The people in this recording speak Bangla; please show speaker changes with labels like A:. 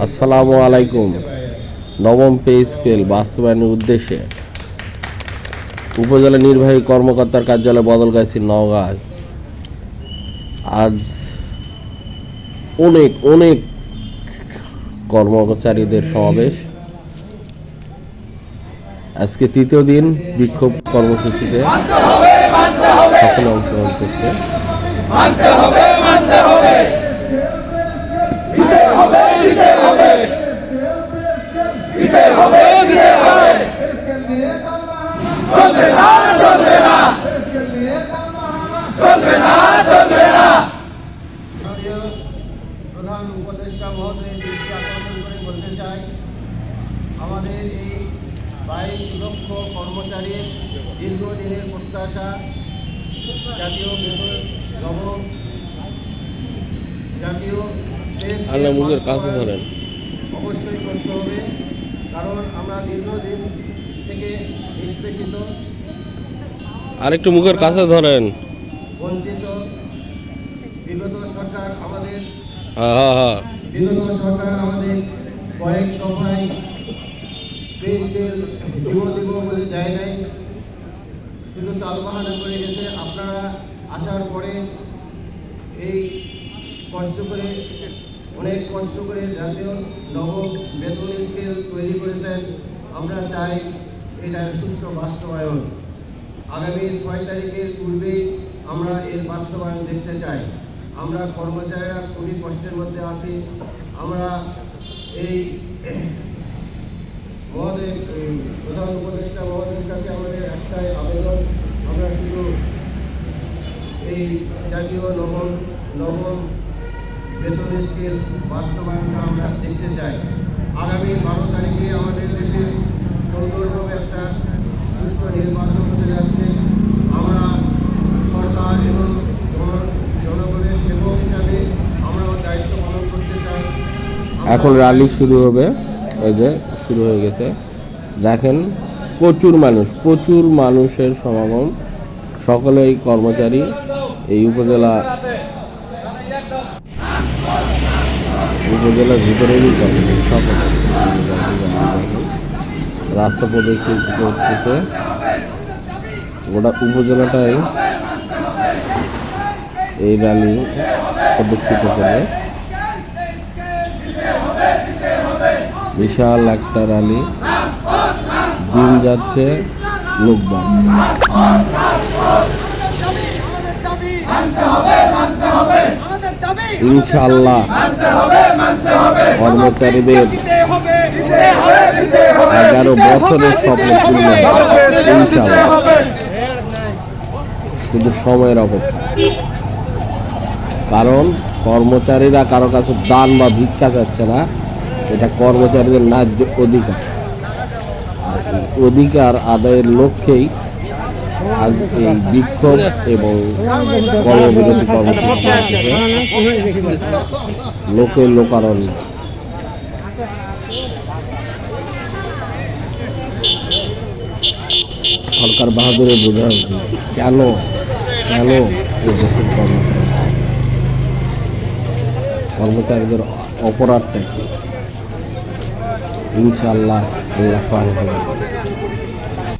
A: আসসালামু আলাইকুম। নবম পে স্কেল বাস্তবায়নের উদ্দেশ্যে উপজেলা নির্বাহী কর্মকর্তার কার্যালয় বদলগাছি নওগাঁয় আজ অনেক অনেক কর্মচারীদের সমাবেশ। আজকে তৃতীয় দিন বিক্ষোভ কর্মসূচিতে সকলে অংশগ্রহণ করছে।
B: প্রধান উপদেষ্টা মহোদয়ের দৃষ্টি আকর্ষণ করে বলতে চাই, আমাদের এই 22 লক্ষ কর্মচারীর দীর্ঘদিনের প্রত্যাশা জাতীয় বেতন নবম জাতীয়
A: মুখের কাছে ধরেন
B: অবশ্যই করতে হবে, কারণ আমরা দীর্ঘদিন থেকে নিষ্পেষিত,
A: আরেকটু মুখের কাছে ধরেন
B: বঞ্চিত। বিগত সরকার আমাদের কয়েক দফায় দিব বলে যায় নাই, শুধু তালবাহানা করে গেছে। আপনারা আসার পরে এই অনেক কষ্ট করে জাতীয় নবম বেতন স্কেল তৈরি করেছেন। আমরা চাই এটার সুষ্ঠু বাস্তবায়ন। আগামী 6 তারিখের পূর্বেই আমরা এর বাস্তবায়ন দেখতে চাই। আমরা কর্মচারীরা খুবই কষ্টের মধ্যে আছি। আমরা এই প্রধান উপদেষ্টা মহোদয়ের কাছে আমাদের একটাই আবেদন, আমরা শুধু এই জাতীয় নবম বেতন স্কেল বাস্তবায়নটা আমরা দেখতে চাই। আগামী 12 তারিখে আমাদের দেশে সুন্দরভাবে একটা সুষ্ঠু নির্বাচন হতে যাচ্ছে। আমরা সরকার এবং জনগণের সেবক হিসাবে আমরাও দায়িত্ব পালন করতে চাই।
A: এখন র্যালি শুরু হবে, এই যে শুরু হয়ে গেছে। দেখেন প্রচুর মানুষের সমাগম। সকলেই কর্মচারী। এই উপজেলার ভিতরেরই কর্মচারী সকলে। দেখেন রাস্তা প্রদক্ষিণ করতেছে, গোটা উপজেলাটাই এই র্যালি প্রদক্ষিত করবে। বিশাল একটা র্যালি, দিন যাচ্ছে লোক ইনশাআল্লাহ কর্মচারীদের 11 বছরের স্বপ্ন পূর্ণ ইনশাআল্লাহ। শুধু সময়ের অপেক্ষা, কারণ কর্মচারীরা কারো কাছে দান বা ভিক্ষা চাচ্ছে না। এটা কর্মচারীদের ন্যায্য অধিকার, আর এই অধিকার আদায়ের লক্ষ্যেই আজ এই বিক্ষোভ এবং কর্মবিরতি কর্মসূচি। লোকের লোকারণ্য। সরকার বাহাদুরে বোঝা উচিত কেন এই দেশের কর্মচারীদের অপরাধটা কি। ইনশাআল্লাহ আল্লাহ সহায় হবে।